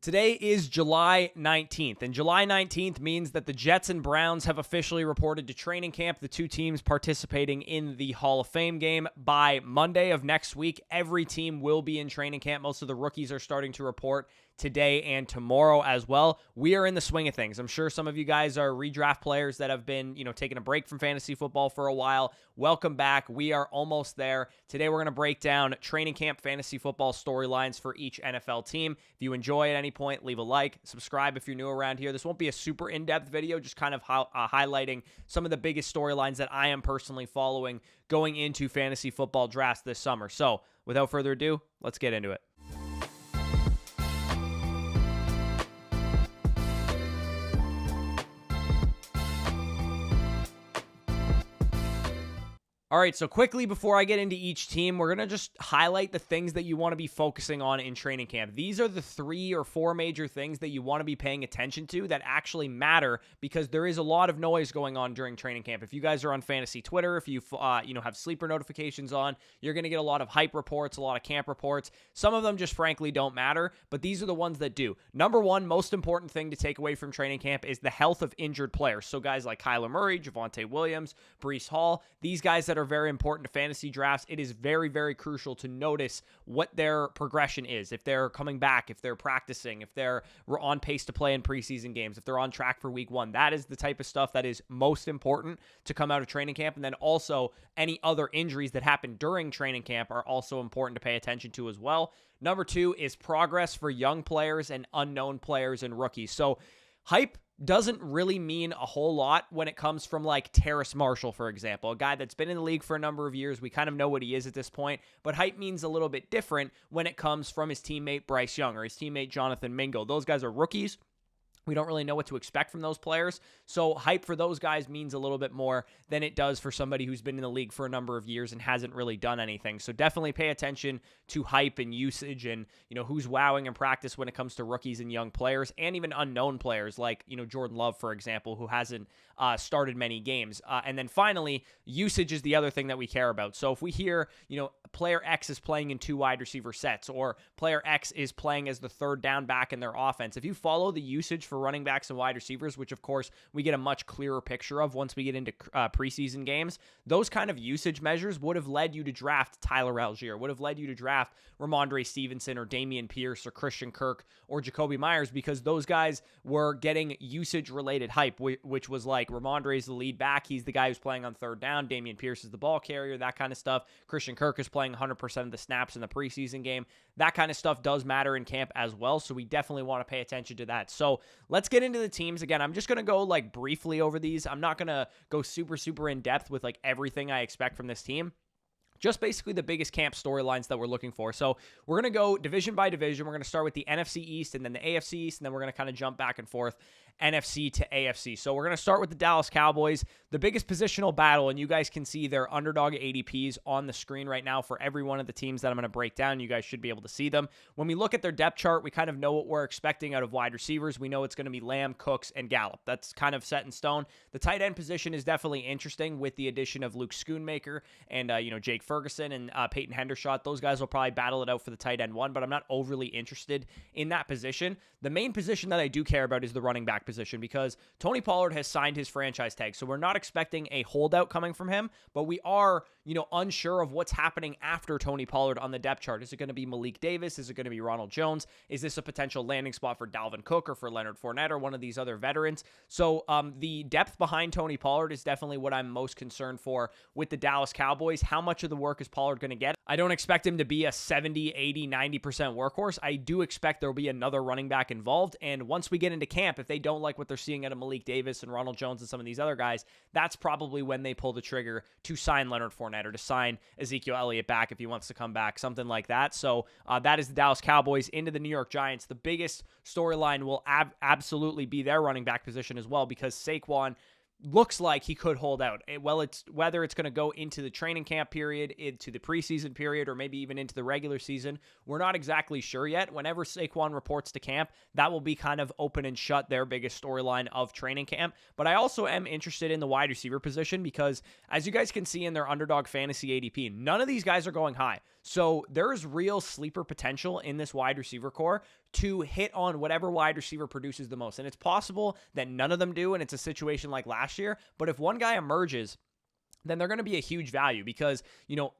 Today is July 19th, and July 19th means that the Jets and Browns have officially reported to training camp, the two teams participating in the Hall of Fame game. By Monday of next week, every team will be in training camp. Most of the rookies are starting to report today and tomorrow as well. We are in the swing of things. I'm sure some of you guys are redraft players that have been, taking a break from fantasy football for a while. Welcome back. We are almost there. Today we're going to break down training camp fantasy football storylines for each NFL team. If you enjoy at any point, leave a like, subscribe if you're new around here. This won't be a super in-depth video, just kind of highlighting some of the biggest storylines that I am personally following going into fantasy football drafts this summer. So without further ado, let's get into it. All right, so quickly before I get into each team, we're going to just highlight the things that you want to be focusing on in training camp. These are the 3 or 4 major things that you want to be paying attention to that actually matter, because there is a lot of noise going on during training camp. If you guys are on fantasy Twitter, if you have sleeper notifications on, you're going to get a lot of hype reports, a lot of camp reports. Some of them just frankly don't matter, but these are the ones that do. Number one, most important thing to take away from training camp is the health of injured players. So guys like Kyler Murray, Javonte Williams, Breece Hall, these guys that are very important to fantasy drafts, it is very, very crucial to notice what their progression is. If they're coming back, if they're practicing, if they're on pace to play in preseason games, if they're on track for week 1, that is the type of stuff that is most important to come out of training camp. And then also any other injuries that happen during training camp are also important to pay attention to as well. Number 2 is progress for young players and unknown players and rookies. So hype doesn't really mean a whole lot when it comes from like Terrace Marshall, for example, a guy that's been in the league for a number of years. We kind of know what he is at this point, but hype means a little bit different when it comes from his teammate Bryce Young or his teammate Jonathan Mingo. Those guys are rookies. We don't really know what to expect from those players. So hype for those guys means a little bit more than it does for somebody who's been in the league for a number of years and hasn't really done anything. So definitely pay attention to hype and usage and, who's wowing in practice when it comes to rookies and young players and even unknown players like, Jordan Love, for example, who hasn't started many games. And then finally, usage is the other thing that we care about. So if we hear, player X is playing in 2 wide receiver sets or player X is playing as the third down back in their offense, if you follow the usage for running backs and wide receivers, which of course we get a much clearer picture of once we get into preseason games, those kind of usage measures would have led you to draft Tyler Algier, would have led you to draft Ramondre Stevenson or Dameon Pierce or Christian Kirk or Jacoby Myers, because those guys were getting usage-related hype, which was like Ramondre is the lead back. He's the guy who's playing on third down. Dameon Pierce is the ball carrier, that kind of stuff. Christian Kirk is playing 100% of the snaps in the preseason game. That kind of stuff does matter in camp as well, so we definitely want to pay attention to that. So let's get into the teams. Again, I'm just going to go like briefly over these. I'm not going to go super, super in depth with like everything I expect from this team. Just basically the biggest camp storylines that we're looking for. So we're going to go division by division. We're going to start with the NFC East and then the AFC East, and then we're going to kind of jump back and forth NFC to AFC. So we're going to start with the Dallas Cowboys, the biggest positional battle, and you guys can see their underdog ADPs on the screen right now for every one of the teams that I'm going to break down. You guys should be able to see them. When we look at their depth chart, we kind of know what we're expecting out of wide receivers. We know it's going to be Lamb, Cooks, and Gallup. That's kind of set in stone. The tight end position is definitely interesting with the addition of Luke Schoonmaker and, Jake Ferguson and Peyton Hendershot. Those guys will probably battle it out for the tight end one, but I'm not overly interested in that position. The main position that I do care about is the running back position, because Tony Pollard has signed his franchise tag. So we're not expecting a holdout coming from him, but we are, unsure of what's happening after Tony Pollard on the depth chart. Is it going to be Malik Davis? Is it going to be Ronald Jones? Is this a potential landing spot for Dalvin Cook or for Leonard Fournette or one of these other veterans? So the depth behind Tony Pollard is definitely what I'm most concerned for with the Dallas Cowboys. How much of the work is Pollard going to get? I don't expect him to be a 70, 80, 90% workhorse. I do expect there will be another running back involved. And once we get into camp, if they don't like what they're seeing out of Malik Davis and Ronald Jones and some of these other guys, that's probably when they pull the trigger to sign Leonard Fournette or to sign Ezekiel Elliott back if he wants to come back, something like that. So that is the Dallas Cowboys into the New York Giants. The biggest storyline will absolutely be their running back position as well, because Saquon looks like he could hold out. It's whether it's going to go into the training camp period, into the preseason period, or maybe even into the regular season, we're not exactly sure yet. Whenever Saquon reports to camp, that will be kind of open and shut, their biggest storyline of training camp. But I also am interested in the wide receiver position because, as you guys can see in their underdog fantasy ADP, none of these guys are going high. So there is real sleeper potential in this wide receiver core to hit on whatever wide receiver produces the most. And it's possible that none of them do, and it's a situation like last year. But if one guy emerges, then they're going to be a huge value because,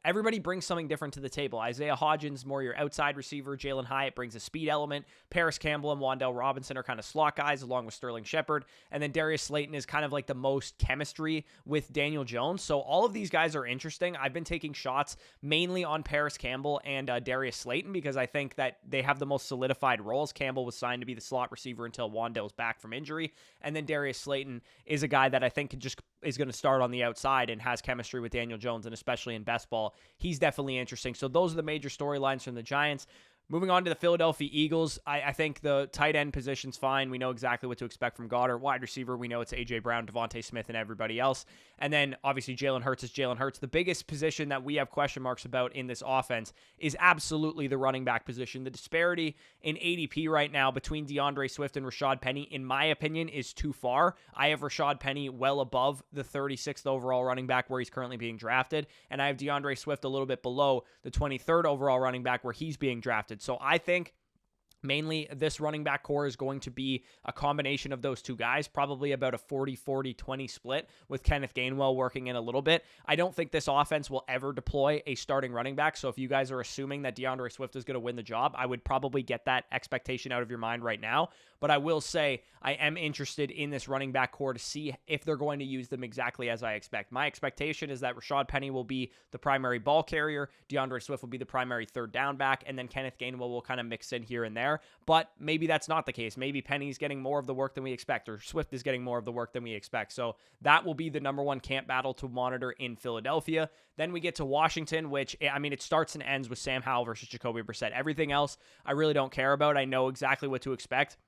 everybody brings something different to the table. Isaiah Hodgins, more your outside receiver. Jalen Hyatt brings a speed element. Paris Campbell and Wan'Dale Robinson are kind of slot guys along with Sterling Shepard. And then Darius Slayton is kind of like the most chemistry with Daniel Jones. So all of these guys are interesting. I've been taking shots mainly on Paris Campbell and Darius Slayton because I think that they have the most solidified roles. Campbell was signed to be the slot receiver until Wan'Dale's back from injury. And then Darius Slayton is a guy that I think is going to start on the outside and has chemistry with Daniel Jones, and especially in best ball, he's definitely interesting. So those are the major storylines from the Giants. Moving on to the Philadelphia Eagles, I think the tight end position's fine. We know exactly what to expect from Goddard. Wide receiver, we know it's A.J. Brown, Devontae Smith, and everybody else. And then, obviously, Jalen Hurts is Jalen Hurts. The biggest position that we have question marks about in this offense is absolutely the running back position. The disparity in ADP right now between DeAndre Swift and Rashad Penny, in my opinion, is too far. I have Rashad Penny well above the 36th overall running back where he's currently being drafted, and I have DeAndre Swift a little bit below the 23rd overall running back where he's being drafted. So I think mainly this running back core is going to be a combination of those two guys, probably about a 40-40-20 split with Kenneth Gainwell working in a little bit. I don't think this offense will ever deploy a starting running back. So if you guys are assuming that DeAndre Swift is going to win the job, I would probably get that expectation out of your mind right now. But I will say I am interested in this running back core to see if they're going to use them exactly as I expect. My expectation is that Rashad Penny will be the primary ball carrier, DeAndre Swift will be the primary third down back, and then Kenneth Gainwell will kind of mix in here and there. But maybe that's not the case. Maybe Penny's getting more of the work than we expect, or Swift is getting more of the work than we expect. So that will be the number one camp battle to monitor in Philadelphia. Then we get to Washington, which, it starts and ends with Sam Howell versus Jacoby Brissett. Everything else I really don't care about. I know exactly what to expect.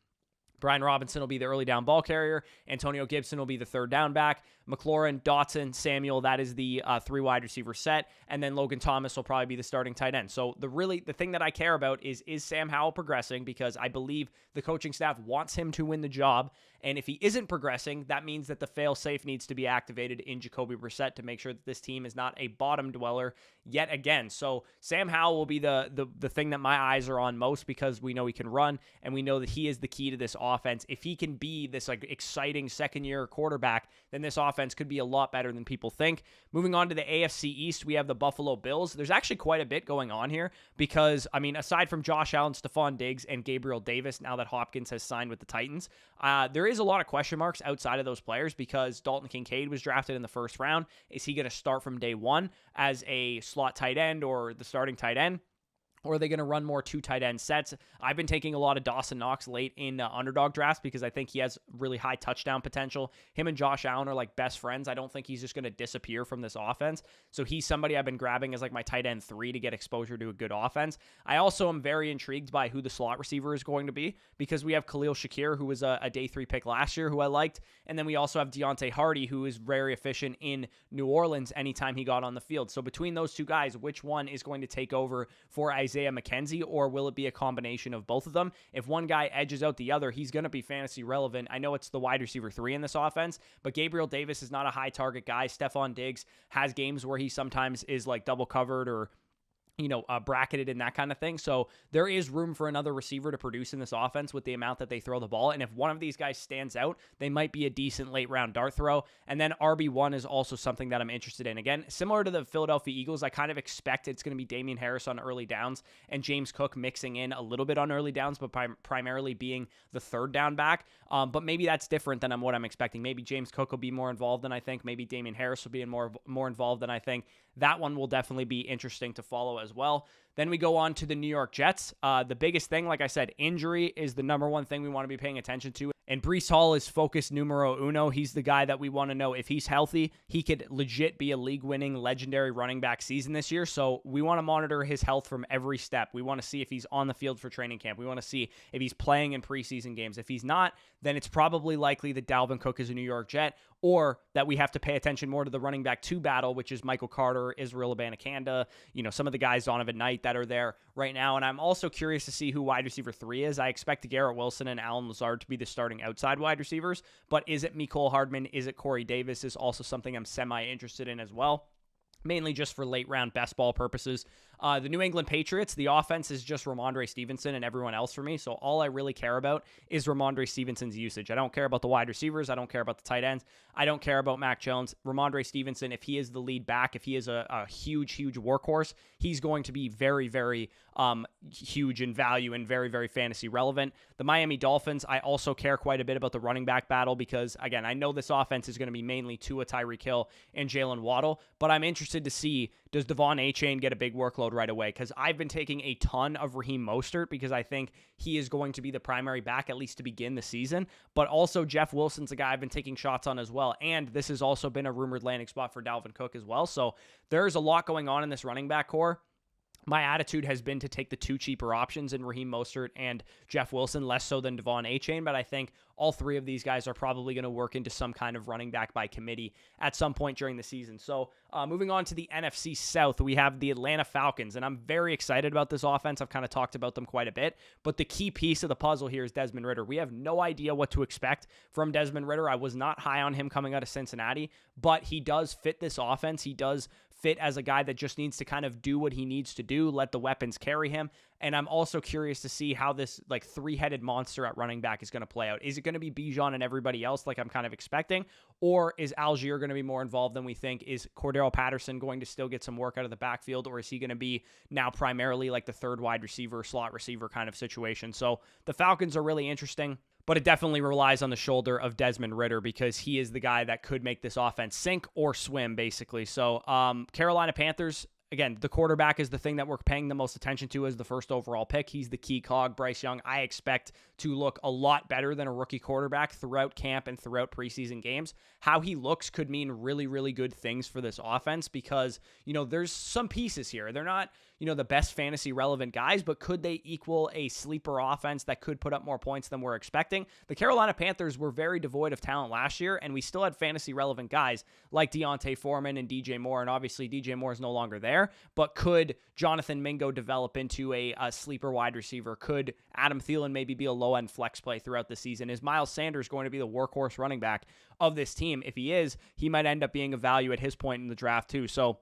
Brian Robinson will be the early down ball carrier. Antonio Gibson will be the third down back. McLaurin, Dotson, Samuel, that is the three wide receiver set. And then Logan Thomas will probably be the starting tight end. So the thing that I care about is Sam Howell progressing? Because I believe the coaching staff wants him to win the job. And if he isn't progressing, that means that the fail-safe needs to be activated in Jacoby Brissett to make sure that this team is not a bottom dweller yet again. So Sam Howell will be the thing that my eyes are on most because we know he can run and we know that he is the key to this offense. If he can be this exciting second-year quarterback, then this offense could be a lot better than people think. Moving on to the AFC East, we have the Buffalo Bills. There's actually quite a bit going on here because, aside from Josh Allen, Stephon Diggs, and Gabriel Davis, now that Hopkins has signed with the Titans, there is a lot of question marks outside of those players because Dalton Kincaid was drafted in the first round. Is he going to start from day one as a slot tight end or the starting tight end? Or are they going to run more two tight end sets? I've been taking a lot of Dawson Knox late in underdog drafts because I think he has really high touchdown potential. Him and Josh Allen are like best friends. I don't think he's just going to disappear from this offense. So he's somebody I've been grabbing as like my tight end 3 to get exposure to a good offense. I also am very intrigued by who the slot receiver is going to be because we have Khalil Shakir, who was a day 3 pick last year, who I liked. And then we also have Deontay Hardy, who is very efficient in New Orleans anytime he got on the field. So between those two guys, which one is going to take over for Isaiah McKenzie, or will it be a combination of both of them? If one guy edges out the other, he's going to be fantasy relevant. I know it's the wide receiver 3 in this offense, but Gabriel Davis is not a high target guy. Stephon Diggs has games where he sometimes is like double covered or bracketed and that kind of thing. So there is room for another receiver to produce in this offense with the amount that they throw the ball. And if one of these guys stands out, they might be a decent late round dart throw. And then RB1 is also something that I'm interested in. Again, similar to the Philadelphia Eagles, I kind of expect it's going to be Damian Harris on early downs and James Cook mixing in a little bit on early downs, but primarily being the third down back. But maybe that's different than what I'm expecting. Maybe James Cook will be more involved than I think. Maybe Damian Harris will be more involved than I think. That one will definitely be interesting to follow as well. Then we go on to the New York Jets. The biggest thing, like I said, injury is the number one thing we want to be paying attention to. And Breece Hall is focus numero uno. He's the guy that we want to know if he's healthy, he could legit be a league-winning legendary running back season this year. So we want to monitor his health from every step. We want to see if he's on the field for training camp. We want to see if he's playing in preseason games. If he's not, then it's probably likely that Dalvin Cook is a New York Jet, or that we have to pay attention more to the running back 2 battle, which is Michael Carter, Israel Abanikanda, some of the guys Donovan Knight that are there right now. And I'm also curious to see who wide receiver 3 is. I expect Garrett Wilson and Allen Lazard to be the starting outside wide receivers, but is it Mecole Hardman? Is it Corey Davis? Is also something I'm semi-interested in as well. Mainly just for late round best ball purposes. The New England Patriots, the offense is just Ramondre Stevenson and everyone else for me. So all I really care about is Ramondre Stevenson's usage. I don't care about the wide receivers. I don't care about the tight ends. I don't care about Mac Jones. Ramondre Stevenson, if he is the lead back, if he is a huge workhorse, he's going to be very, very huge in value and very, very fantasy relevant. The Miami Dolphins, I also care quite a bit about the running back battle because, again, I know this offense is going to be mainly Tua, Tyreek Hill, and Jalen Waddle, but I'm interested to see, does Devon Achane get a big workload right away? Because I've been taking a ton of Raheem Mostert because I think he is going to be the primary back, at least to begin the season, but also Jeff Wilson's a guy I've been taking shots on as well, and this has also been a rumored landing spot for Dalvin Cook as well, so there's a lot going on in this running back core. My attitude has been to take the two cheaper options in Raheem Mostert and Jeff Wilson, less so than Devon Achane, but I think all three of these guys are probably going to work into some kind of running back by committee at some point during the season. So moving on to the NFC South, we have the Atlanta Falcons, and I'm very excited about this offense. I've kind of talked about them quite a bit, but the key piece of the puzzle here is Desmond Ridder. We have no idea what to expect from Desmond Ridder. I was not high on him coming out of Cincinnati, but he does fit this offense. He does fit as a guy that just needs to kind of do what he needs to do, let the weapons carry him. And I'm also curious to see how this like three-headed monster at running back is going to play out. Is it going to be Bijan and everybody else like I'm kind of expecting? Or is Algier going to be more involved than we think? Is Cordero Patterson going to still get some work out of the backfield? Or is he going to be now primarily like the third wide receiver, slot receiver kind of situation? So the Falcons are really interesting, but it definitely relies on the shoulder of Desmond Ridder because he is the guy that could make this offense sink or swim, basically. So Carolina Panthers, again, the quarterback is the thing that we're paying the most attention to as the first overall pick. He's the key cog. Bryce Young, I expect to look a lot better than a rookie quarterback throughout camp and throughout preseason games. How he looks could mean really, really good things for this offense because, there's some pieces here. They're not, the best fantasy relevant guys, but could they equal a sleeper offense that could put up more points than we're expecting? The Carolina Panthers were very devoid of talent last year, and we still had fantasy relevant guys like Deontay Foreman and DJ Moore, and obviously DJ Moore is no longer there, but could Jonathan Mingo develop into a sleeper wide receiver? Could Adam Thielen maybe be a low-end flex play throughout the season? Is Miles Sanders going to be the workhorse running back of this team? If he is, he might end up being a value at his point in the draft too. So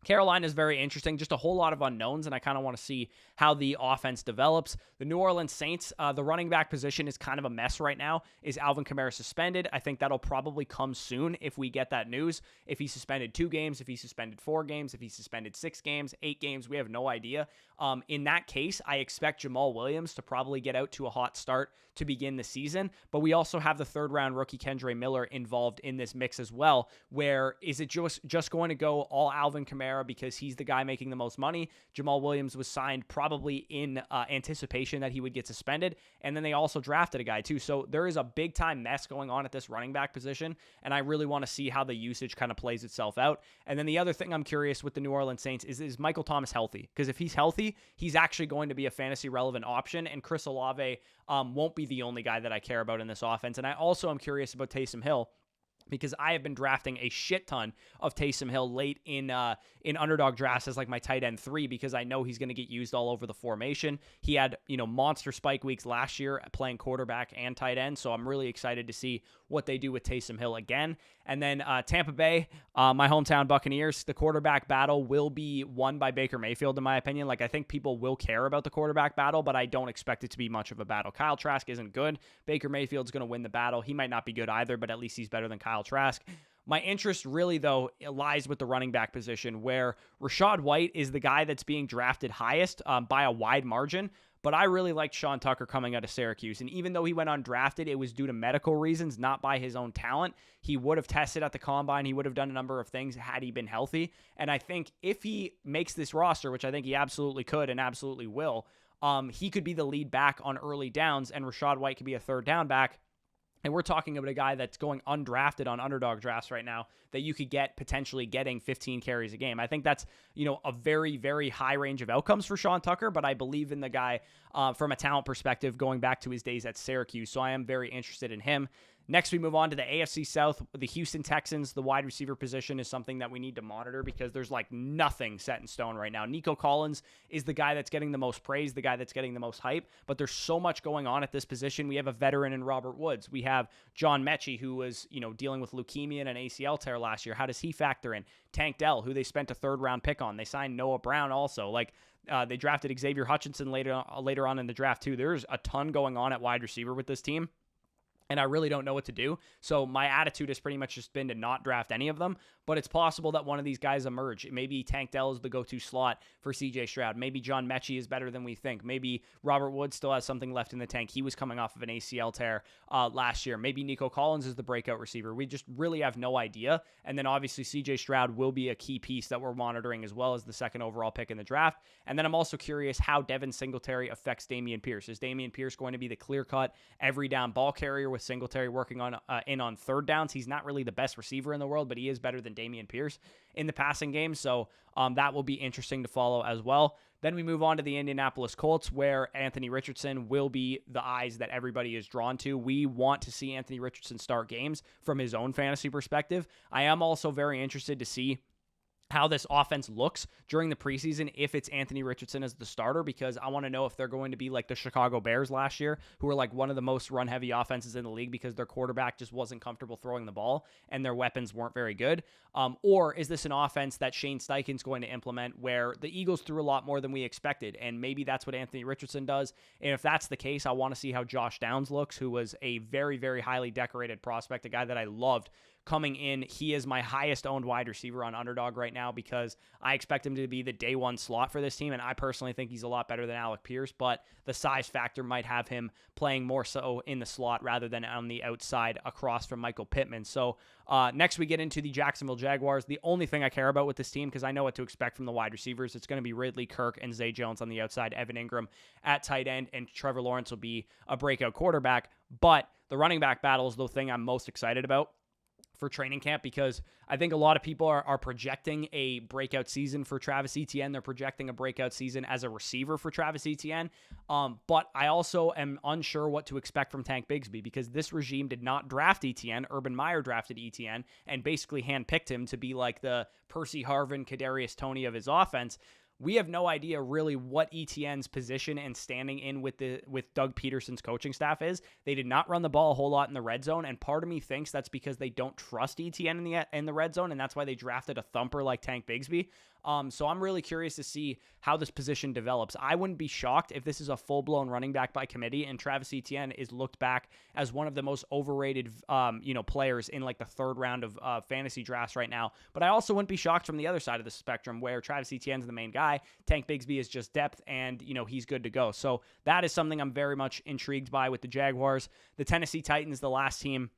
Carolina is very interesting, just a whole lot of unknowns, and I kind of want to see how the offense develops. The New Orleans Saints, the running back position is kind of a mess right now. Is Alvin Kamara suspended? I think that'll probably come soon if we get that news. If he suspended 2 games, if he suspended 4 games, if he suspended 6 games, 8 games, we have no idea. In that case, I expect Jamal Williams to probably get out to a hot start to begin the season, but we also have the third-round rookie Kendre Miller involved in this mix as well, where is it just going to go all Alvin Kamara because he's the guy making the most money? Jamal Williams was signed probably in anticipation that he would get suspended, and then they also drafted a guy too, so there is a big-time mess going on at this running back position, and I really want to see how the usage kind of plays itself out. And then the other thing I'm curious with the New Orleans Saints is Michael Thomas healthy? Because if he's healthy, he's actually going to be a fantasy-relevant option, and Chris Olave won't be the only guy that I care about in this offense. And I also am curious about Taysom Hill because I have been drafting a shit ton of Taysom Hill late in underdog drafts as like my tight end 3 because I know he's going to get used all over the formation. He had, monster spike weeks last year playing quarterback and tight end, so I'm really excited to see what they do with Taysom Hill again. And then Tampa Bay, my hometown Buccaneers, the quarterback battle will be won by Baker Mayfield, in my opinion. Like, I think people will care about the quarterback battle, but I don't expect it to be much of a battle. Kyle Trask isn't good. Baker Mayfield's going to win the battle. He might not be good either, but at least he's better than Kyle Trask. My interest really, though, lies with the running back position, where Rachaad White is the guy that's being drafted highest by a wide margin. But I really liked Sean Tucker coming out of Syracuse. And even though he went undrafted, it was due to medical reasons, not by his own talent. He would have tested at the combine. He would have done a number of things had he been healthy. And I think if he makes this roster, which I think he absolutely could and absolutely will, he could be the lead back on early downs, and Rachaad White could be a third down back. And we're talking about a guy that's going undrafted on underdog drafts right now that you could get potentially getting 15 carries a game. I think that's, a very, very high range of outcomes for Sean Tucker, but I believe in the guy from a talent perspective going back to his days at Syracuse. So I am very interested in him. Next, we move on to the AFC South. The Houston Texans, the wide receiver position is something that we need to monitor because there's like nothing set in stone right now. Nico Collins is the guy that's getting the most praise, the guy that's getting the most hype, but there's so much going on at this position. We have a veteran in Robert Woods. We have John Mechie, who was, dealing with leukemia and an ACL tear last year. How does he factor in? Tank Dell, who they spent a third-round pick on. They signed Noah Brown also. They drafted Xavier Hutchinson later on in the draft too. There's a ton going on at wide receiver with this team, and I really don't know what to do. So my attitude has pretty much just been to not draft any of them, but it's possible that one of these guys emerge. Maybe Tank Dell is the go-to slot for CJ Stroud. Maybe John Mechie is better than we think. Maybe Robert Woods still has something left in the tank. He was coming off of an ACL tear last year. Maybe Nico Collins is the breakout receiver. We just really have no idea. And then obviously CJ Stroud will be a key piece that we're monitoring as well as the second overall pick in the draft. And then I'm also curious how Devin Singletary affects Dameon Pierce. Is Dameon Pierce going to be the clear-cut every down ball carrier with Singletary working on third downs? He's not really the best receiver in the world, but he is better than Dameon Pierce in the passing game. So that will be interesting to follow as well. Then we move on to the Indianapolis Colts, where Anthony Richardson will be the eyes that everybody is drawn to. We want to see Anthony Richardson start games from his own fantasy perspective. I am also very interested to see how this offense looks during the preseason if it's Anthony Richardson as the starter, because I want to know if they're going to be like the Chicago Bears last year, who were like one of the most run-heavy offenses in the league because their quarterback just wasn't comfortable throwing the ball and their weapons weren't very good. Or is this an offense that Shane Steichen's going to implement where the Eagles threw a lot more than we expected, and maybe that's what Anthony Richardson does? And if that's the case, I want to see how Josh Downs looks, who was a very, very highly decorated prospect, a guy that I loved coming in. He is my highest owned wide receiver on Underdog right now because I expect him to be the day one slot for this team, and I personally think he's a lot better than Alec Pierce, but the size factor might have him playing more so in the slot rather than on the outside across from Michael Pittman. So next we get into the Jacksonville Jaguars. The only thing I care about with this team, because I know what to expect from the wide receivers, it's going to be Ridley, Kirk, and Zay Jones on the outside, Evan Ingram at tight end, and Trevor Lawrence will be a breakout quarterback. But the running back battle is the thing I'm most excited about for training camp, because I think a lot of people are projecting a breakout season for Travis Etienne. They're projecting a breakout season as a receiver for Travis Etienne. But I also am unsure what to expect from Tank Bigsby, because this regime did not draft Etienne. Urban Meyer drafted Etienne and basically handpicked him to be like the Percy Harvin, Kadarius Toney of his offense. We have no idea really what Etienne's position and standing in with Doug Peterson's coaching staff is. They did not run the ball a whole lot in the red zone, and part of me thinks that's because they don't trust Etienne in the red zone, and that's why they drafted a thumper like Tank Bigsby. So I'm really curious to see how this position develops. I wouldn't be shocked if this is a full-blown running back by committee and Travis Etienne is looked back as one of the most overrated, players in like the third round of fantasy drafts right now. But I also wouldn't be shocked from the other side of the spectrum where Travis Etienne's the main guy. Tank Bigsby is just depth and, he's good to go. So that is something I'm very much intrigued by with the Jaguars. The Tennessee Titans, the last team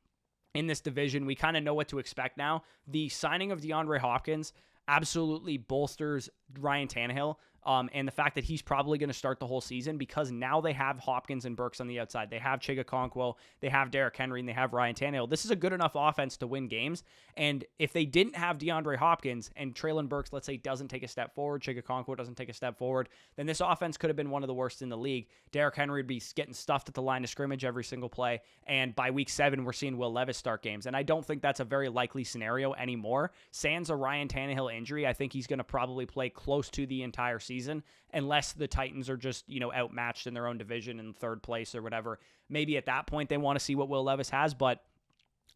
in this division, we kind of know what to expect now. The signing of DeAndre Hopkins absolutely bolsters Ryan Tannehill, and the fact that he's probably going to start the whole season, because now they have Hopkins and Burks on the outside. They have Chig Okonkwo, they have Derrick Henry, and they have Ryan Tannehill. This is a good enough offense to win games, and if they didn't have DeAndre Hopkins and Treylon Burks, let's say, doesn't take a step forward, Chig Okonkwo doesn't take a step forward, then this offense could have been one of the worst in the league. Derrick Henry would be getting stuffed at the line of scrimmage every single play, and by week 7, we're seeing Will Levis start games, and I don't think that's a very likely scenario anymore. Sans a Ryan Tannehill injury, I think he's going to probably play close to the entire season, unless the Titans are just, outmatched in their own division in third place or whatever. Maybe at that point they want to see what Will Levis has, but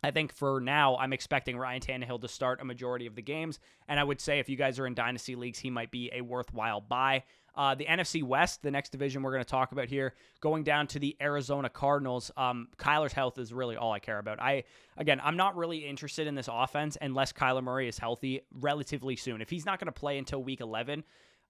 I think for now, I'm expecting Ryan Tannehill to start a majority of the games, and I would say if you guys are in Dynasty Leagues, he might be a worthwhile buy. The NFC West, the next division we're going to talk about here, going down to the Arizona Cardinals. Kyler's health is really all I care about. I'm not really interested in this offense unless Kyler Murray is healthy relatively soon. If he's not going to play until week 11,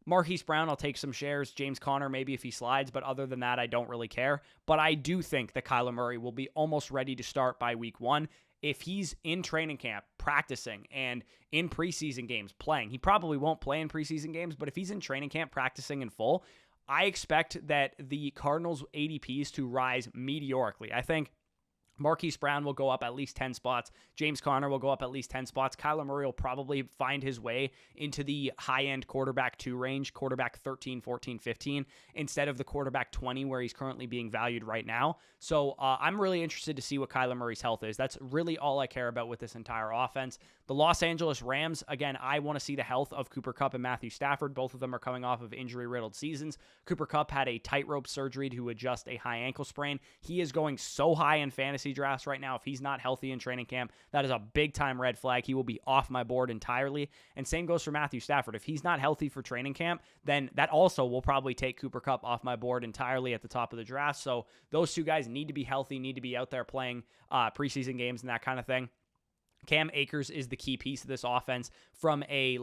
Marquise Brown, I'll take some shares. James Conner, maybe if he slides, but other than that, I don't really care. But I do think that Kyler Murray will be almost ready to start by week 1. If he's in training camp, practicing, and in preseason games playing, he probably won't play in preseason games, but if he's in training camp practicing in full, I expect that the Cardinals' ADPs to rise meteorically. I think Marquise Brown will go up at least 10 spots. James Conner will go up at least 10 spots. Kyler Murray will probably find his way into the high-end quarterback 2 range, quarterback 13, 14, 15, instead of the quarterback 20 where he's currently being valued right now. So I'm really interested to see what Kyler Murray's health is. That's really all I care about with this entire offense. The Los Angeles Rams, again, I want to see the health of Cooper Kupp and Matthew Stafford. Both of them are coming off of injury-riddled seasons. Cooper Kupp had a tightrope surgery to adjust a high ankle sprain. He is going so high in fantasy drafts right now. If he's not healthy in training camp, that is a big time red flag. He will be off my board entirely. And same goes for Matthew Stafford. If he's not healthy for training camp, then that also will probably take Cooper Kupp off my board entirely at the top of the draft. So those two guys need to be healthy, need to be out there playing preseason games and that kind of thing. Cam Akers is the key piece of this offense from a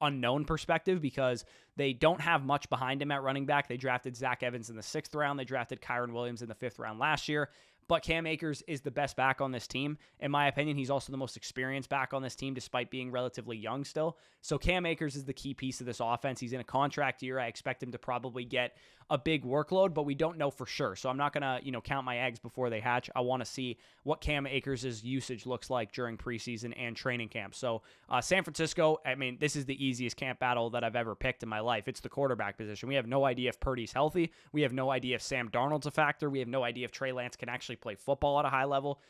unknown perspective because they don't have much behind him at running back. They drafted Zach Evans in the 6th round. They drafted Kyron Williams in the 5th round last year. But Cam Akers is the best back on this team. In my opinion, he's also the most experienced back on this team despite being relatively young still. So Cam Akers is the key piece of this offense. He's in a contract year. I expect him to probably get a big workload, but we don't know for sure. So I'm not going to, count my eggs before they hatch. I want to see what Cam Akers' usage looks like during preseason and training camp. So San Francisco, this is the easiest camp battle that I've ever picked in my life. It's the quarterback position. We have no idea if Purdy's healthy. We have no idea if Sam Darnold's a factor. We have no idea if Trey Lance can actually play football at a high level.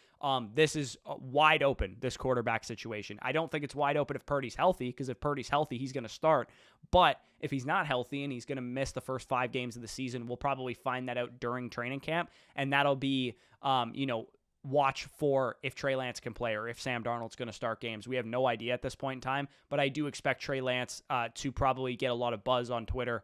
This is wide open, this quarterback situation. I don't think it's wide open if Purdy's healthy, because if Purdy's healthy, he's going to start. But if he's not healthy and he's going to miss the first 5 games of the season, we'll probably find that out during training camp. And that'll be, watch for if Trey Lance can play or if Sam Darnold's going to start games. We have no idea at this point in time, but I do expect Trey Lance to probably get a lot of buzz on Twitter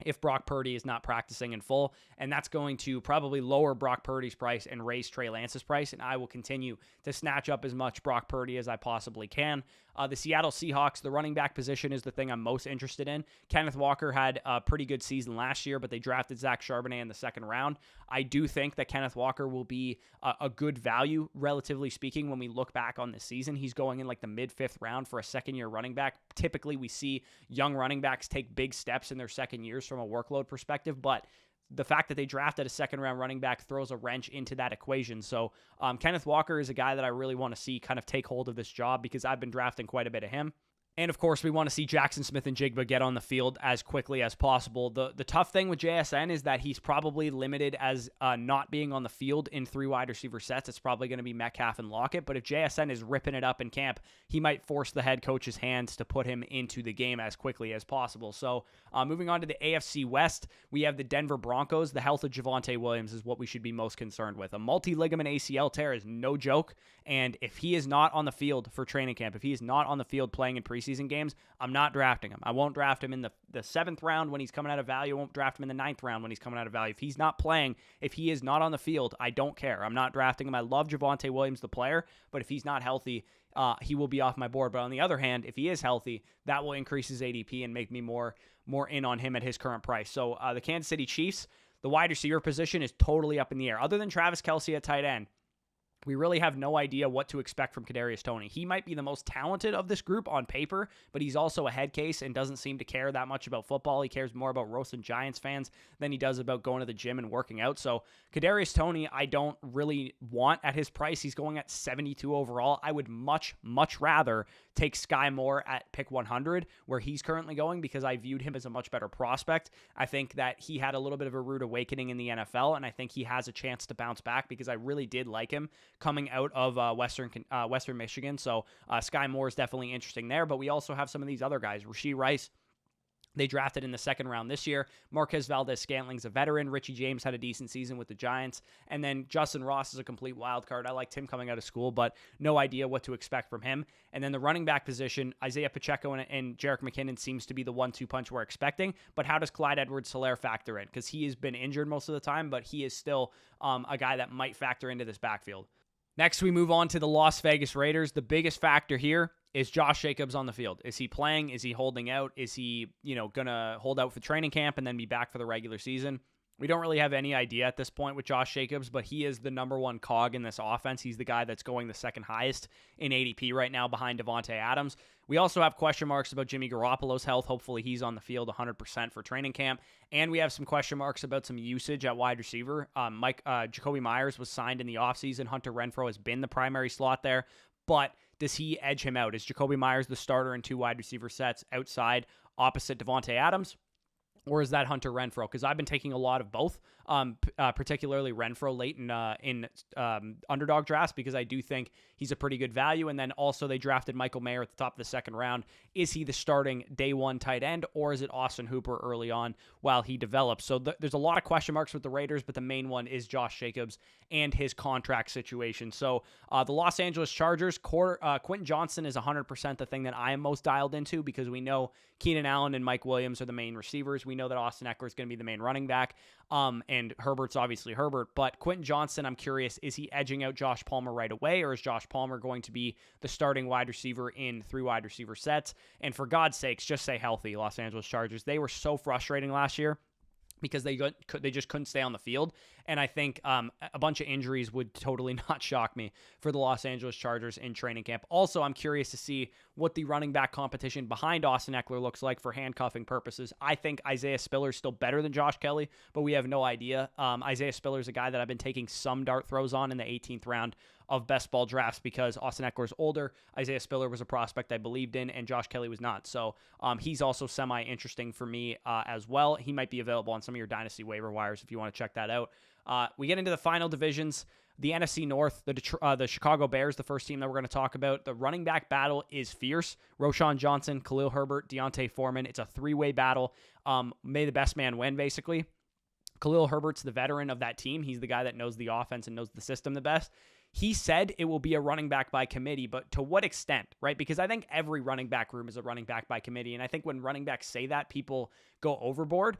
if Brock Purdy is not practicing in full, and that's going to probably lower Brock Purdy's price and raise Trey Lance's price, and I will continue to snatch up as much Brock Purdy as I possibly can. The Seattle Seahawks, the running back position is the thing I'm most interested in. Kenneth Walker had a pretty good season last year, but they drafted Zach Charbonnet in the 2nd round. I do think that Kenneth Walker will be a good value, relatively speaking, when we look back on this season. He's going in the mid-5th round for a second-year running back. Typically, we see young running backs take big steps in their second years from a workload perspective, but the fact that they drafted a 2nd-round running back throws a wrench into that equation. So Kenneth Walker is a guy that I really want to see kind of take hold of this job because I've been drafting quite a bit of him. And, of course, we want to see Jackson Smith and Jigba get on the field as quickly as possible. The tough thing with JSN is that he's probably limited as not being on the field in 3 wide receiver sets. It's probably going to be Metcalf and Lockett. But if JSN is ripping it up in camp, he might force the head coach's hands to put him into the game as quickly as possible. So moving on to the AFC West, we have the Denver Broncos. The health of Javonte Williams is what we should be most concerned with. A multi-ligament ACL tear is no joke. And if he is not on the field for training camp, if he is not on the field playing in preseason games, I'm not drafting him. I won't draft him in the 7th round when he's coming out of value. I won't draft him in the 9th round when he's coming out of value. If he's not playing, if he is not on the field, I don't care. I'm not drafting him. I love Javonte Williams, the player, but if he's not healthy, he will be off my board. But on the other hand, if he is healthy, that will increase his ADP and make me more in on him at his current price. So the Kansas City Chiefs, the wide receiver position is totally up in the air. Other than Travis Kelce at tight end, we really have no idea what to expect from Kadarius Toney. He might be the most talented of this group on paper, but he's also a head case and doesn't seem to care that much about football. He cares more about roasting Giants fans than he does about going to the gym and working out. So Kadarius Toney, I don't really want at his price. He's going at 72 overall. I would much, much rather take Sky Moore at pick 100, where he's currently going, because I viewed him as a much better prospect. I think that he had a little bit of a rude awakening in the NFL, and I think he has a chance to bounce back because I really did like him coming out of Western Michigan. So Sky Moore is definitely interesting there, but we also have some of these other guys. Rashee Rice, they drafted in the 2nd round this year. Marquez Valdez-Scantling's a veteran. Richie James had a decent season with the Giants. And then Justin Ross is a complete wild card. I liked him coming out of school, but no idea what to expect from him. And then the running back position, Isaiah Pacheco and Jerick McKinnon seems to be the 1-2 punch we're expecting. But how does Clyde Edwards-Helaire factor in? Because he has been injured most of the time, but he is still a guy that might factor into this backfield. Next, we move on to the Las Vegas Raiders. The biggest factor here is Josh Jacobs on the field. Is he playing? Is he holding out? Is he, going to hold out for training camp and then be back for the regular season? We don't really have any idea at this point with Josh Jacobs, but he is the number one cog in this offense. He's the guy that's going the second highest in ADP right now behind Devontae Adams. We also have question marks about Jimmy Garoppolo's health. Hopefully he's on the field 100% for training camp. And we have some question marks about some usage at wide receiver. Jacoby Myers was signed in the offseason. Hunter Renfrow has been the primary slot there. But does he edge him out? Is Jacoby Myers the starter in 2 wide receiver sets outside opposite Devontae Adams? Or is that Hunter Renfrow? Because I've been taking a lot of both, particularly Renfrow late in underdog drafts, because I do think he's a pretty good value. And then also they drafted Michael Mayer at the top of the second round. Is he the starting day one tight end, or is it Austin Hooper early on while he develops? So there's a lot of question marks with the Raiders, but the main one is Josh Jacobs and his contract situation. So the Los Angeles Chargers, Quentin Johnson is 100% the thing that I am most dialed into, because we know Keenan Allen and Mike Williams are the main receivers. We know that Austin Eckler is going to be the main running back, and Herbert's obviously Herbert. But Quentin Johnson, I'm curious, is he edging out Josh Palmer right away, or is Josh Palmer going to be the starting wide receiver in 3 wide receiver sets? And for God's sakes, just stay healthy, Los Angeles Chargers. They were so frustrating last year because they just couldn't stay on the field. And I think a bunch of injuries would totally not shock me for the Los Angeles Chargers in training camp. Also, I'm curious to see what the running back competition behind Austin Eckler looks like for handcuffing purposes. I think Isaiah Spiller is still better than Josh Kelly, but we have no idea. Isaiah Spiller is a guy that I've been taking some dart throws on in the 18th round of best ball drafts, because Austin Eckler is older. Isaiah Spiller was a prospect I believed in, and Josh Kelly was not. So he's also semi-interesting for me as well. He might be available on some of your Dynasty waiver wires if you want to check that out. We get into the final divisions. The NFC North, the Chicago Bears, the first team that we're going to talk about. The running back battle is fierce. Roschon Johnson, Khalil Herbert, Deontay Foreman. It's a 3-way battle. May the best man win, basically. Khalil Herbert's the veteran of that team. He's the guy that knows the offense and knows the system the best. He said it will be a running back by committee, but to what extent, right? Because I think every running back room is a running back by committee, and I think when running backs say that, people go overboard.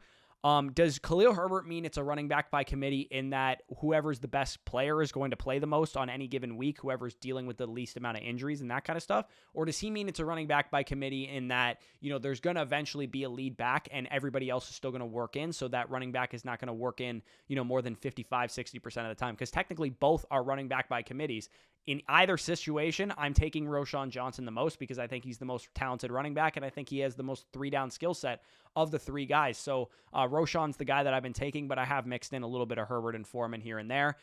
Does Khalil Herbert mean it's a running back by committee in that whoever's the best player is going to play the most on any given week, whoever's dealing with the least amount of injuries and that kind of stuff? Or does he mean it's a running back by committee in that, there's going to eventually be a lead back and everybody else is still going to work in, so that running back is not going to work in, more than 55, 60% of the time? Because technically both are running back by committees. In either situation, I'm taking Roschon Johnson the most because I think he's the most talented running back, and I think he has the most 3-down skill set of the 3 guys. So Roschon's the guy that I've been taking, but I have mixed in a little bit of Herbert and Foreman here and there.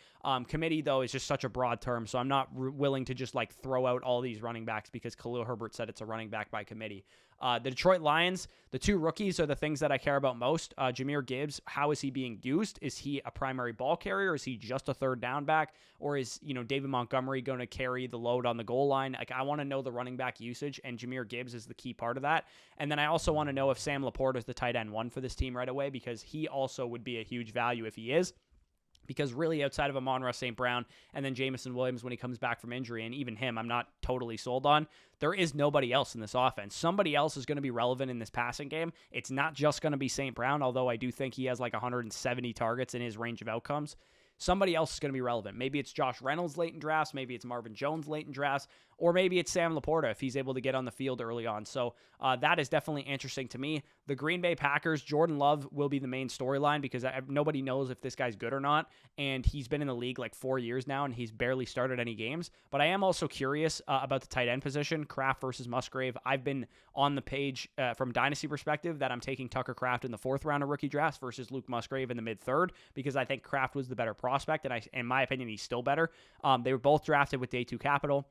Committee, though, is just such a broad term, so I'm not willing to just throw out all these running backs because Khalil Herbert said it's a running back by committee. The Detroit Lions, the 2 rookies are the things that I care about most. Jahmyr Gibbs, how is he being used? Is he a primary ball carrier? Is he just a 3rd down back? Or is, David Montgomery going to carry the load on the goal line? I want to know the running back usage, and Jahmyr Gibbs is the key part of that. And then I also want to know if Sam Laporta is the tight end 1 for this team right away, because he also would be a huge value if he is. Because really, outside of Amon-Ra St. Brown and then Jameson Williams when he comes back from injury, and even him I'm not totally sold on, there is nobody else in this offense. Somebody else is going to be relevant in this passing game. It's not just going to be St. Brown, although I do think he has 170 targets in his range of outcomes. Somebody else is going to be relevant. Maybe it's Josh Reynolds late in drafts. Maybe it's Marvin Jones late in drafts. Or maybe it's Sam Laporta if he's able to get on the field early on. So that is definitely interesting to me. The Green Bay Packers, Jordan Love will be the main storyline because nobody knows if this guy's good or not. And he's been in the league 4 years now, and he's barely started any games. But I am also curious about the tight end position, Kraft versus Musgrave. I've been on the page from Dynasty perspective that I'm taking Tucker Kraft in the 4th round of rookie drafts versus Luke Musgrave in the mid-3rd because I think Kraft was the better prospect, and in my opinion, he's still better. They were both drafted with day 2 capital.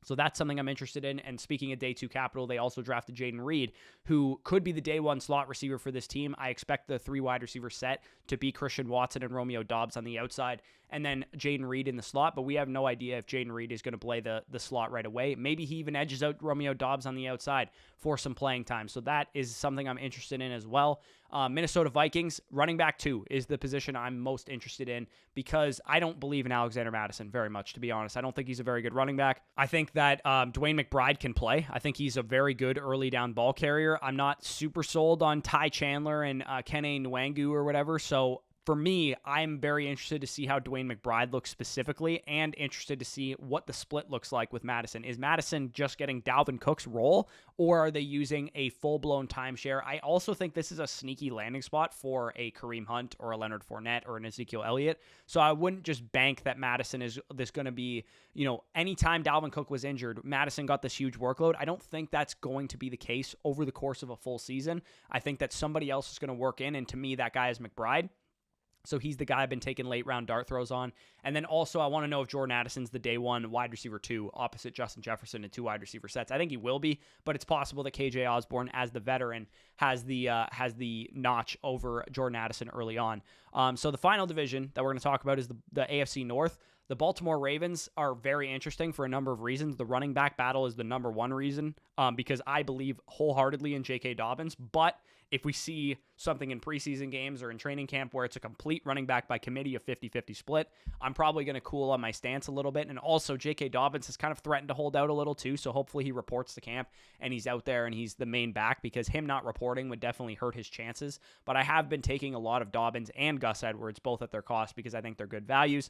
So that's something I'm interested in. And speaking of day 2 capital, they also drafted Jaden Reed, who could be the day 1 slot receiver for this team. I expect the 3 wide receiver set to be Christian Watson and Romeo Doubs on the outside, and then Jaden Reed in the slot. But we have no idea if Jaden Reed is going to play the slot right away. Maybe he even edges out Romeo Doubs on the outside for some playing time. So that is something I'm interested in as well. Minnesota Vikings, running back 2 is the position I'm most interested in because I don't believe in Alexander Mattison very much, to be honest. I don't think he's a very good running back. I think that Dwayne McBride can play. I think he's a very good early down ball carrier. I'm not super sold on Ty Chandler and Kene Nwangu or whatever, so for me, I'm very interested to see how Dwayne McBride looks specifically, and interested to see what the split looks like with Madison. Is Madison just getting Dalvin Cook's role, or are they using a full-blown timeshare? I also think this is a sneaky landing spot for a Kareem Hunt or a Leonard Fournette or an Ezekiel Elliott. So I wouldn't just bank that Madison is this going to be, anytime Dalvin Cook was injured, Madison got this huge workload. I don't think that's going to be the case over the course of a full season. I think that somebody else is going to work in, and to me, that guy is McBride. So he's the guy I've been taking late round dart throws on. And then also I want to know if Jordan Addison's the day one wide receiver 2 opposite Justin Jefferson in 2 wide receiver sets. I think he will be, but it's possible that KJ Osborne, as the veteran, has the notch over Jordan Addison early on. So the final division that we're going to talk about is the AFC North. The Baltimore Ravens are very interesting for a number of reasons. The running back battle is the number one reason, because I believe wholeheartedly in J.K. Dobbins. But if we see something in preseason games or in training camp where it's a complete running back by committee, a 50-50 split, I'm probably going to cool on my stance a little bit. And also, J.K. Dobbins has kind of threatened to hold out a little too, so hopefully he reports to camp and he's out there and he's the main back, because him not reporting would definitely hurt his chances. But I have been taking a lot of Dobbins and Gus Edwards, both at their cost, because I think they're good values.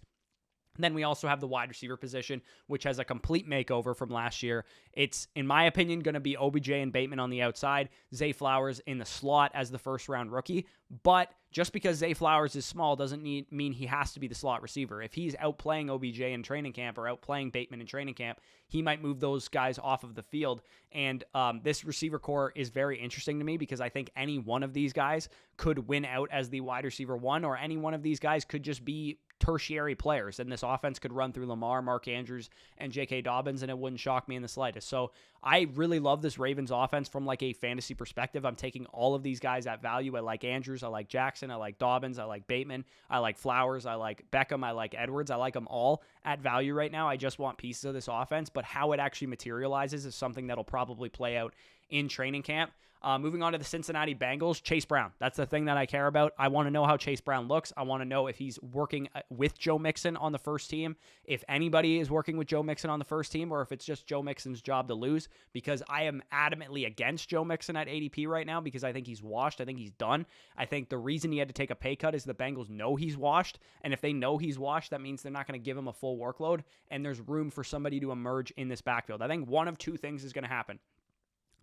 And then we also have the wide receiver position, which has a complete makeover from last year. It's, in my opinion, going to be OBJ and Bateman on the outside, Zay Flowers in the slot as the first-round rookie. But just because Zay Flowers is small doesn't mean he has to be the slot receiver. If he's outplaying OBJ in training camp or outplaying Bateman in training camp, he might move those guys off of the field. And this receiver core is very interesting to me, because I think any one of these guys could win out as the wide receiver 1, or any one of these guys could just be tertiary players, and this offense could run through Lamar, Mark Andrews, and J.K. Dobbins, and it wouldn't shock me in the slightest. So I really love this Ravens offense from like a fantasy perspective. I'm taking all of these guys at value. I like Andrews, I like Jackson, I like Dobbins, I like Bateman, I like Flowers, I like Beckham, I like Edwards. I like them all at value right now. I just want pieces of this offense, but how it actually materializes is something that'll probably play out in training camp. Moving on to the Cincinnati Bengals, Chase Brown. That's the thing that I care about. I want to know how Chase Brown looks. I want to know if he's working with Joe Mixon on the first team, if anybody is working with Joe Mixon on the first team, or if it's just Joe Mixon's job to lose, because I am adamantly against Joe Mixon at ADP right now, because I think he's washed. I think he's done. I think the reason he had to take a pay cut is the Bengals know he's washed, and if they know he's washed, that means they're not going to give him a full workload, and there's room for somebody to emerge in this backfield. I think one of two things is going to happen.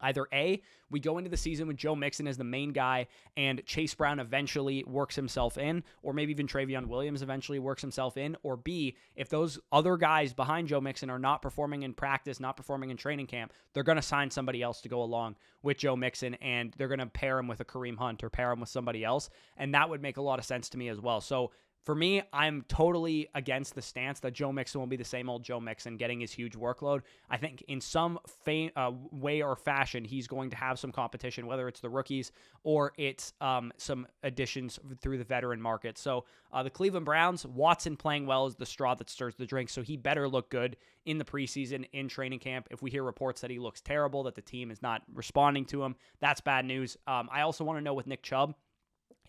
Either A, we go into the season with Joe Mixon as the main guy and Chase Brown eventually works himself in, or maybe even Travion Williams eventually works himself in, or B, if those other guys behind Joe Mixon are not performing in practice, not performing in training camp, they're going to sign somebody else to go along with Joe Mixon, and they're going to pair him with a Kareem Hunt or pair him with somebody else, and that would make a lot of sense to me as well. So for me, I'm totally against the stance that Joe Mixon will be the same old Joe Mixon getting his huge workload. I think in some way or fashion, he's going to have some competition, whether it's the rookies or it's some additions through the veteran market. So the Cleveland Browns, Watson playing well is the straw that stirs the drink, so he better look good in the preseason, in training camp. If we hear reports that he looks terrible, that the team is not responding to him, that's bad news. I also want to know with Nick Chubb,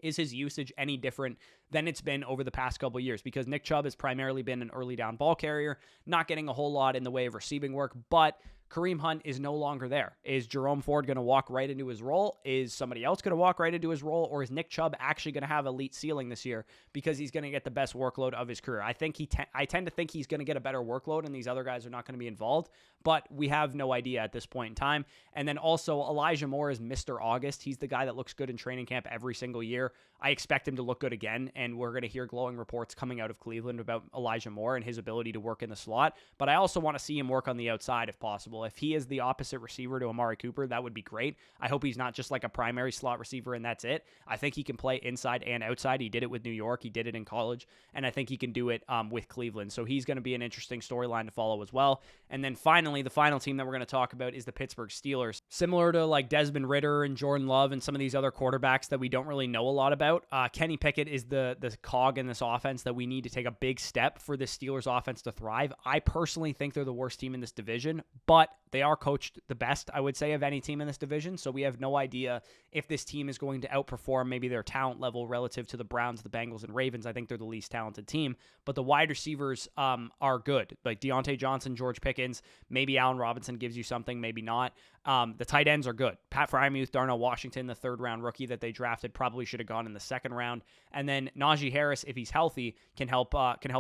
is his usage any different than it's been over the past couple of years? Because Nick Chubb has primarily been an early down ball carrier, not getting a whole lot in the way of receiving work, but Kareem Hunt is no longer there. Is Jerome Ford going to walk right into his role? Is somebody else going to walk right into his role? Or is Nick Chubb actually going to have elite ceiling this year because he's going to get the best workload of his career? I tend to think he's going to get a better workload and these other guys are not going to be involved, but we have no idea at this point in time. And then also Elijah Moore is Mr. August. He's the guy that looks good in training camp every single year. I expect him to look good again, and we're going to hear glowing reports coming out of Cleveland about Elijah Moore and his ability to work in the slot. But I also want to see him work on the outside if possible. If he is the opposite receiver to Amari Cooper, that would be great. I hope he's not just like a primary slot receiver and that's it. I think he can play inside and outside. He did it with New York. He did it in college, and I think he can do it with Cleveland. So he's going to be an interesting storyline to follow as well. And then finally, the final team that we're going to talk about is the Pittsburgh Steelers. Similar to like Desmond Ridder and Jordan Love and some of these other quarterbacks that we don't really know a lot about, Kenny Pickett is the cog in this offense that we need to take a big step for the Steelers offense to thrive. I personally think they're the worst team in this division, but but they are coached the best, I would say, of any team in this division. So we have no idea if this team is going to outperform maybe their talent level relative to the Browns, the Bengals, and Ravens. I think they're the least talented team, but the wide receivers are good. Like Deontay Johnson, George Pickens, maybe Allen Robinson gives you something, maybe not. The tight ends are good. Pat Freiermuth, Darnell Washington, the third-round rookie that they drafted, probably should have gone in the second round. And then Najee Harris, if he's healthy, can help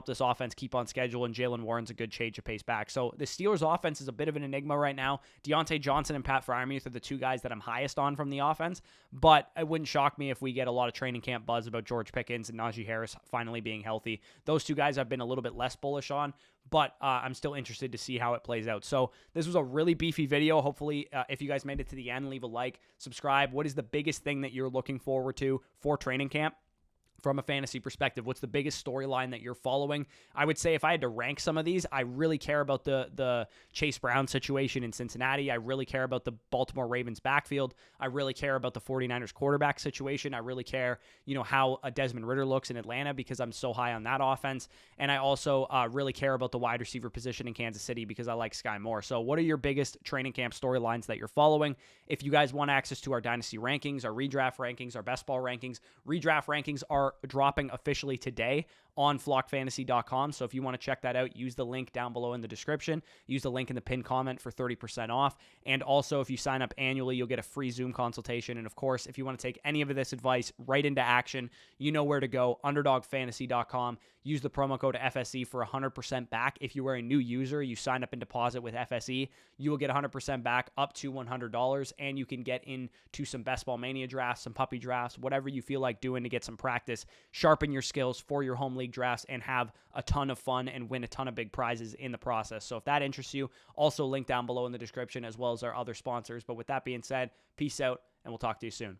this offense keep on schedule, and Jalen Warren's a good change of pace back. So the Steelers' offense is a bit of an enigma right now. Deontay Johnson and Pat Freiermuth are the two guys that I'm highest on from the offense, but it wouldn't shock me if we get a lot of training camp buzz about George Pickens and Najee Harris finally being healthy. Those two guys I've been a little bit less bullish on, but I'm still interested to see how it plays out. So this was a really beefy video. Hopefully, if you guys made it to the end, leave a like, subscribe. What is the biggest thing that you're looking forward to for training camp? From a fantasy perspective, what's the biggest storyline that you're following? I would say if I had to rank some of these, I really care about the Chase Brown situation in Cincinnati. I really care about the Baltimore Ravens backfield. I really care about the 49ers quarterback situation. I really care, how Desmond Ridder looks in Atlanta because I'm so high on that offense. And I also really care about the wide receiver position in Kansas City because I like Sky Moore. So what are your biggest training camp storylines that you're following? If you guys want access to our dynasty rankings, our redraft rankings, our best ball rankings, redraft rankings are dropping officially today on flockfantasy.com. So if you want to check that out, use the link down below in the description. Use the link in the pinned comment for 30% off. And also, if you sign up annually, you'll get a free Zoom consultation. And of course, if you want to take any of this advice right into action, you know where to go, underdogfantasy.com. Use the promo code FSE for 100% back. If you are a new user, you sign up and deposit with FSE, you will get 100% back up to $100, and you can get into some Best Ball Mania drafts, some puppy drafts, whatever you feel like doing to get some practice, sharpen your skills for your home league drafts, and have a ton of fun and win a ton of big prizes in the process. So if that interests you, also link down below in the description as well as our other sponsors. But with that being said, peace out, and we'll talk to you soon.